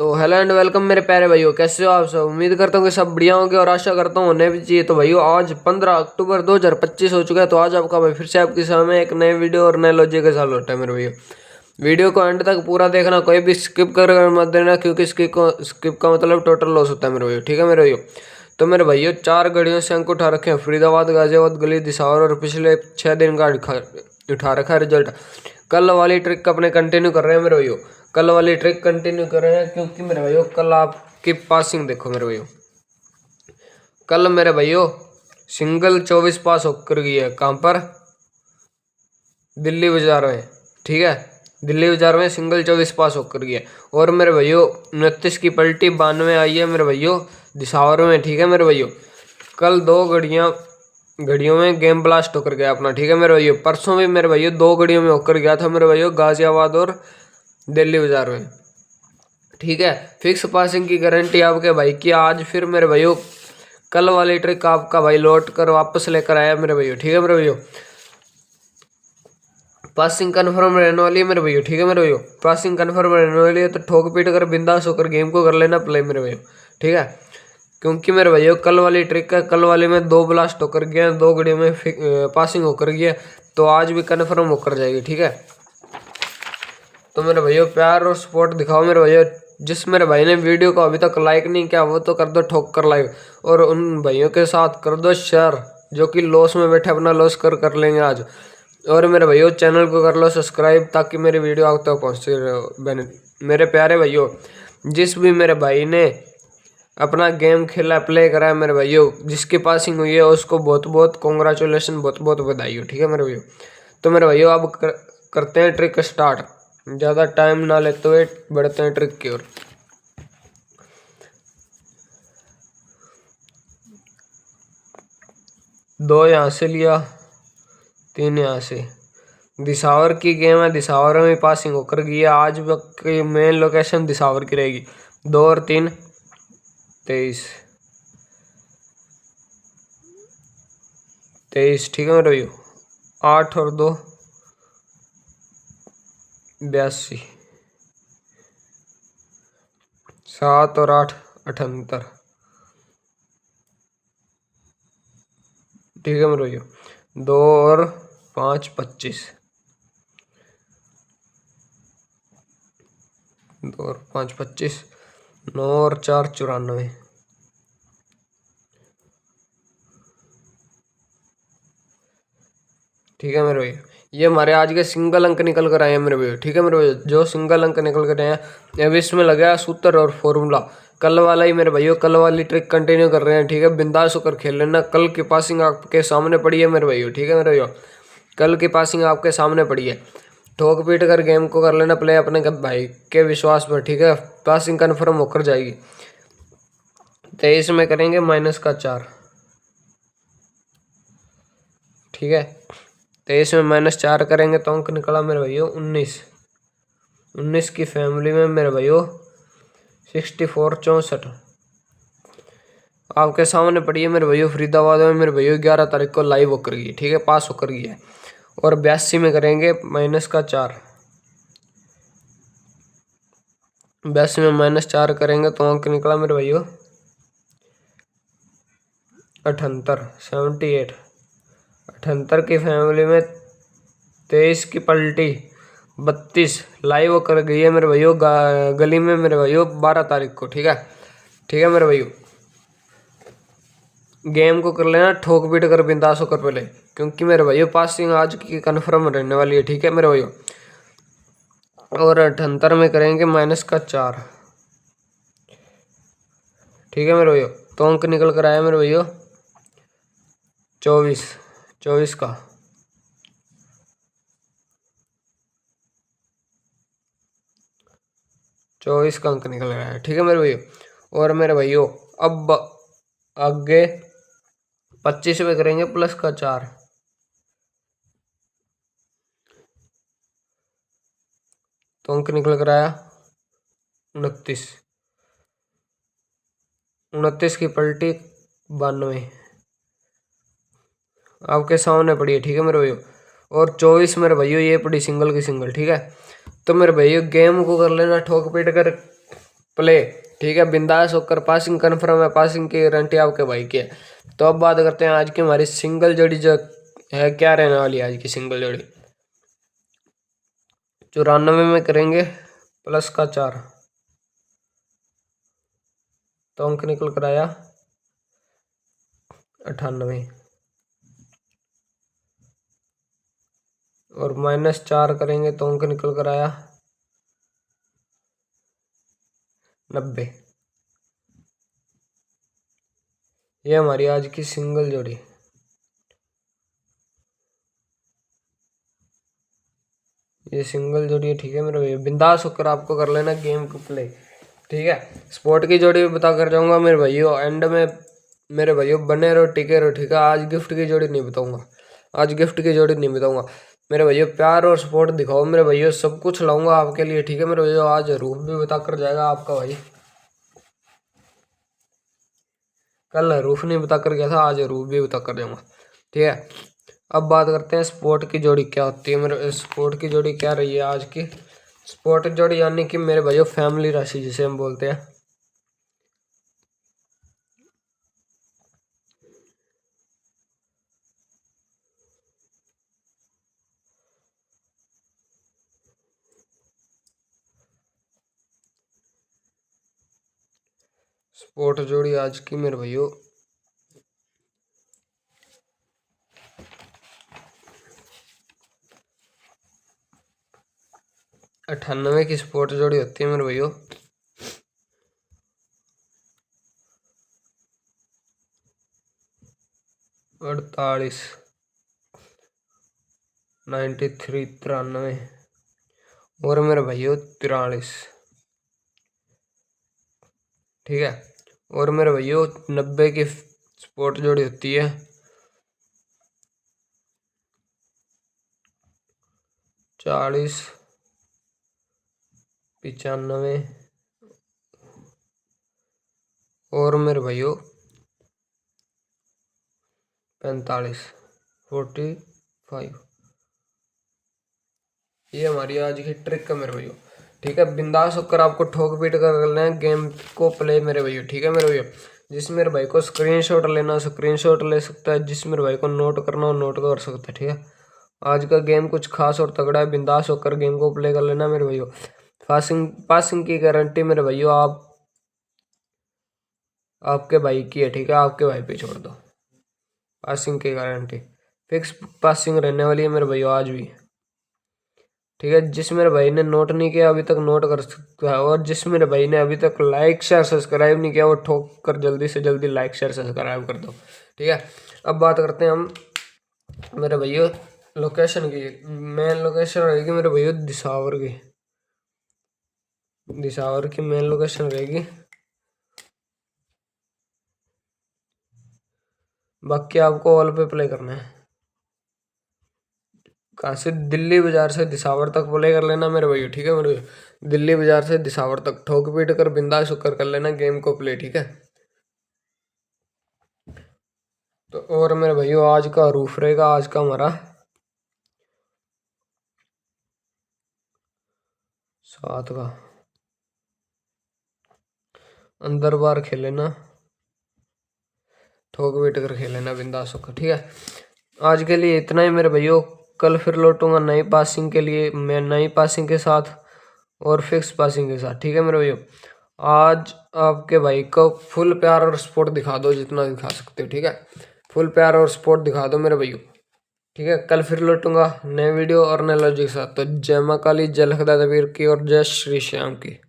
तो hello and welcome मेरे प्यारे भाइयों, कैसे हो आप सब। उम्मीद करता हूँ कि सब बढ़िया होंगे और आशा करता हूँ होने भी चाहिए। तो भाइयों आज 15 अक्टूबर 2025 हो चुका है। तो आज आपका भाई फिर से आपके सामने एक नए वीडियो और नए लॉजिक के साथ लौटा है मेरे भैया। वीडियो को एंड तक पूरा देखना, कोई भी स्किप कर मत देना, क्योंकि स्किप का मतलब टोटल लॉस होता है मेरे भैया। ठीक है मेरे भैया। तो मेरे भैया 4 घड़ियों से अंक उठा रखे हैं, फरीदाबाद, गाजियाबाद, गली, दिसावर, और पिछले 6 दिन का उठा रखा है रिजल्ट। कल वाली ट्रिक अपने कंटिन्यू कर रहे हैं मेरे भैया। कल वाली ट्रिक कंटिन्यू कर रहे हैं क्योंकि मेरे भाइयों कल आपकी पासिंग देखो मेरे भाइयों। कल मेरे भाइयों सिंगल 24 पास होकर गई है। कहाँ पर? दिल्ली बाजार में। ठीक है, दिल्ली बाजार में सिंगल 24 पास होकर गया। और मेरे भाइयों 29 की पलटी 92 आई है मेरे भाइयों दिसावर में। ठीक है मेरे भाइयों, कल 2 घड़ियों में गेम ब्लास्ट होकर गया अपना। ठीक है मेरे भाइयों, परसों भी मेरे भाइयों 2 घड़ियों में होकर गया था मेरे भाइयों गाजियाबाद और दिल्ली बाजार में। ठीक है, फिक्स पासिंग की गारंटी आपके भाई की। आज फिर मेरे भाइयों कल वाली ट्रिक आपका भाई लौट कर वापस लेकर आया मेरे भाइयों। ठीक है मेरे भाइयों, पासिंग कन्फर्म रहने वाली है मेरे भैया। ठीक है मेरे भैया, पासिंग कन्फर्म रहने वाली है। तो ठोक पीट कर बिंदास होकर गेम को कर लेना प्ले मेरे भैया। ठीक है, क्योंकि मेरे भैया कल वाली ट्रिक है, कल वाले में 2 ब्लास्ट होकर गया, 2 घड़ियों में पासिंग होकर गया। तो आज भी कन्फर्म होकर जाएगी। ठीक है, तो मेरे भैया प्यार और सपोर्ट दिखाओ मेरे भैया। जिस मेरे भाई ने वीडियो को अभी तक लाइक नहीं किया वो तो कर दो ठोक कर लाइक, और उन भाइयों के साथ कर दो शेयर जो कि लॉस में बैठे अपना लॉस कर लेंगे आज। और मेरे भाइयों चैनल को कर लो सब्सक्राइब ताकि मेरी वीडियो आप तक पहुँचती रहे। मेरे प्यारे भाइयों, जिस भी मेरे भाई ने अपना गेम खेला प्ले करा है मेरे भाइयों, जिसकी पासिंग हुई है उसको बहुत बहुत कॉन्ग्रेचुलेसन, बहुत बहुत बधाई हो। ठीक है मेरे भाइयों, तो मेरे भाइयों अब करते हैं ट्रिक स्टार्ट। ज़्यादा टाइम ना लेते हुए बढ़ते हैं ट्रिक की ओर। 2 यहाँ से लिया, 3 यहाँ से। दिसावर की गेम है, दिसावर में पासिंग होकर गई है। आज की मेन लोकेशन दिसावर की रहेगी। 2 और 3 23 23। ठीक है मेरे भैया, 8 और 2 82, 7 और 8 78। ठीक है मेरे भैया, 2 और 5 25, 2 और 5 25, 9 और 4 94। ठीक है मेरे भैया, ये हमारे आज के सिंगल अंक निकल कर आए हैं मेरे भैया। ठीक है मेरे भैया, जो सिंगल अंक निकल कर आए हैं अब इसमें लगा सूत्र और फॉर्मूला कल वाला ही मेरे भैया। कल वाली ट्रिक कंटिन्यू कर रहे हैं। ठीक है, बिंदास होकर खेल लेना। कल की पासिंग आपके सामने पड़ी है मेरे भैया। ठीक है मेरे भैया, कल की पासिंग आपके सामने पड़ी है। ठोक पीट कर गेम को कर लेना प्ले अपने भाई के विश्वास पर। ठीक है, पासिंग कन्फर्म होकर जाएगी। 23 में करेंगे -4। ठीक है, 23 में -4 करेंगे तो अंक निकला मेरे भैया 19। 19 की फैमिली में मेरे भैया 64 64 आपके सामने पड़ी है मेरे भैया। फरीदाबाद में मेरे भैया 11 तारीख को लाइव होकर गई। ठीक है, पास होकर गई है। और 82 में करेंगे -4। 82 में -4 करेंगे तो अंक निकला मेरे भैया 78 78। 78 की फैमिली में 23 की पलटी 32 लाइव कर गई है मेरे भैया गली में मेरे भैया 12 तारीख को। ठीक है, ठीक है मेरे भैया, गेम को कर लेना ठोक पीट कर बिंदास होकर पहले, क्योंकि मेरे भैया पासिंग आज की कन्फर्म रहने वाली है। ठीक है मेरे भैया, और 78 में करेंगे -4। ठीक है मेरे भैया, तो अंक निकल कर आया मेरे भैया 24 24 का। चौबीस का अंक निकल रहा है। ठीक है मेरे भैया, और मेरे भाइयों अब आगे 25 में करेंगे +4। तो अंक निकल कर आया 29। 29 की पलटी 92 आपके सामने पड़ी है। ठीक है मेरे भैया, और 24 मेरे भैया ये पड़ी सिंगल की सिंगल। ठीक है, तो मेरे भैया गेम को कर लेना ठोक पीट कर प्ले। ठीक है, बिंदास होकर पासिंग कन्फर्म है, पासिंग की गारंटी आपके भाई की है। तो अब बात करते हैं आज की हमारी सिंगल जोड़ी जो है, क्या रहने वाली है आज की सिंगल जोड़ी। 94 में करेंगे प्लस का 4, तो अंक निकल कर आया 98, और -4 करेंगे तो अंक निकल कर आया 90। ये हमारी आज की सिंगल जोड़ी। ये सिंगल जोड़ी है, ठीक है मेरे भैया। बिंदास होकर आपको कर लेना गेम को प्ले। ठीक है, स्पोर्ट की जोड़ी भी बता कर जाऊंगा मेरे भाइयों एंड में। मेरे भाइयों बने रहो, टिके रहो। ठीक है, आज गिफ्ट की जोड़ी नहीं बताऊंगा, आज गिफ्ट की जोड़ी नहीं बताऊंगा मेरे भैया। प्यार और सपोर्ट दिखाओ मेरे भैया, सब कुछ लाऊंगा आपके लिए। ठीक है मेरे भैया, आज रूप भी बता कर जाएगा आपका भाई। कल रूफ नहीं बता कर गया था, आज रूफ भी बता कर जाऊंगा। ठीक है, अब बात करते हैं स्पोर्ट की जोड़ी क्या होती है। मेरे स्पोर्ट की जोड़ी क्या रही है आज की स्पोर्ट जोड़ी, यानी कि मेरे भाइयों फैमिली राशि जिसे हम बोलते हैं। स्पोर्ट जोड़ी आज की मेरे भाइयों 98 की स्पोर्ट जोड़ी होती है मेरे भाइयों। 48, 93, 93, और मेरे भाइयों 43। ठीक है, और मेरे भाइयों 90 की स्पोर्ट जोड़ी होती है 40, 95, और मेरे भाइयों 45, 45। ये हमारी आज की ट्रिक है मेरे भैया। ठीक है, बिंदास होकर आपको ठोक पीट कर लेना है गेम को प्ले मेरे भैया। ठीक है मेरे भैया, जिस मेरे भाई को स्क्रीनशॉट लेना स्क्रीनशॉट ले सकता है, जिस मेरे भाई को नोट करना हो नोट कर सकता है। ठीक है, आज का गेम कुछ खास और तगड़ा है, बिंदास होकर गेम को प्ले कर लेना मेरे भैया। पासिंग की गारंटी मेरे भैया आपके भाई की है। ठीक है, आपके भाई पे छोड़ दो, पासिंग की गारंटी फिक्स पासिंग रहने वाली है मेरे भैया आज भी। ठीक है, जिस मेरे भाई ने नोट नहीं किया अभी तक नोट कर सकता है, और जिस मेरे भाई ने अभी तक लाइक शेयर सब्सक्राइब नहीं किया वो ठोक कर जल्दी से जल्दी लाइक शेयर सब्सक्राइब कर दो। ठीक है, अब बात करते हैं हम मेरे भैया लोकेशन की। मेन लोकेशन रहेगी मेरे भैया दिसावर की, दिसावर की मेन लोकेशन रहेगी। बाकी आपको ऑल पे प्ले करना है। कहाँ से? दिल्ली बाजार से दिसावर तक प्ले कर लेना मेरे भैया। ठीक है मेरे भैया, दिल्ली बाजार से दिसावर तक ठोक पीट कर बिंदास होकर कर लेना गेम को प्ले। ठीक है, तो और मेरे भैया आज का रूफ रहेगा, आज का हमारा 7 का अंदर बार खेल लेना, ठोक पीट कर खेल लेना बिंदास होकर। ठीक है, आज के लिए इतना ही मेरे भैया। कल फिर लौटूंगा नई पासिंग के लिए, मैं नई पासिंग के साथ और फिक्स पासिंग के साथ। ठीक है मेरे भैया, आज आपके भाई को फुल प्यार और सपोर्ट दिखा दो जितना दिखा सकते हो। ठीक है, फुल प्यार और सपोर्ट दिखा दो मेरे भैया। ठीक है, कल फिर लौटूंगा नए वीडियो और नए लॉजिक के साथ। तो जय मां काली, जय लखदा दबीर की और जय श्री श्याम की।